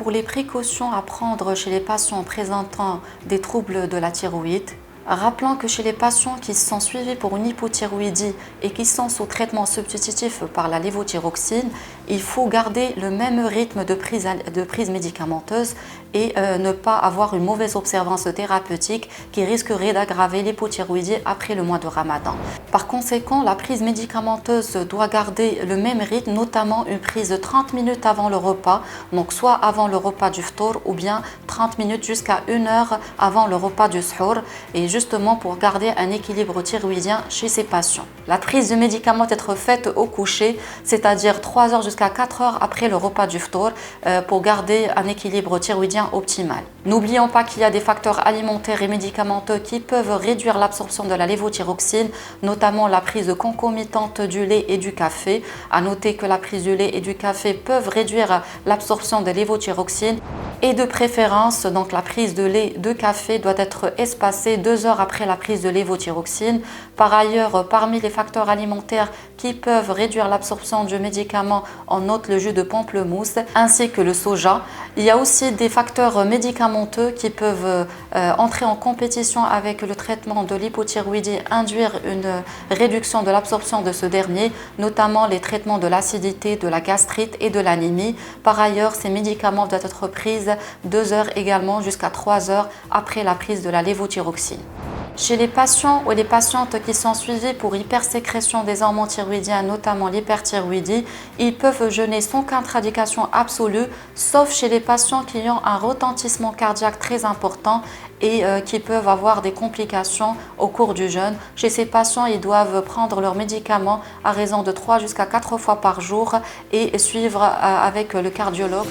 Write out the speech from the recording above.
pour les précautions à prendre chez les patients présentant des troubles de la thyroïde, rappelons que chez les patients qui sont suivis pour une hypothyroïdie et qui sont sous traitement substitutif par la lévothyroxine, il faut garder le même rythme de prise médicamenteuse et ne pas avoir une mauvaise observance thérapeutique qui risquerait d'aggraver l'hypothyroïdie après le mois de Ramadan. Par conséquent, la prise médicamenteuse doit garder le même rythme, notamment une prise de 30 minutes avant le repas, donc soit avant le repas du ftour ou bien 30 minutes jusqu'à 1 heure avant le repas du suhour, et justement pour garder un équilibre thyroïdien chez ces patients. La prise de médicaments doit être faite au coucher, c'est-à-dire 3 heures jusqu'à 4 heures après le repas du ftour pour garder un équilibre thyroïdien optimal. N'oublions pas qu'il y a des facteurs alimentaires et médicamenteux qui peuvent réduire l'absorption de la lévothyroxine, notamment la prise concomitante du lait et du café. À noter que la prise du lait et du café peuvent réduire l'absorption de lévothyroxine et de préférence, donc la prise de lait de café doit être espacée 2 heures après la prise de lévothyroxine. Par ailleurs, parmi les facteurs alimentaires qui peuvent réduire l'absorption du médicament, on note le jus de pamplemousse ainsi que le soja. Il y a aussi des facteurs médicamenteux qui peuvent entrer en compétition avec le traitement de l'hypothyroïdie, induire une réduction de l'absorption de ce dernier, notamment les traitements de l'acidité, de la gastrite et de l'anémie. Par ailleurs, ces médicaments doivent être pris 2 heures également jusqu'à 3 heures après la prise de la lévothyroxine. Chez les patients ou les patientes qui sont suivis pour hypersécrétion des hormones thyroïdiennes, notamment l'hyperthyroïdie, ils peuvent jeûner sans contre-indication absolue, sauf chez les patients qui ont un retentissement cardiaque très important et qui peuvent avoir des complications au cours du jeûne. Chez ces patients, ils doivent prendre leurs médicaments à raison de 3 jusqu'à 4 fois par jour et suivre avec le cardiologue.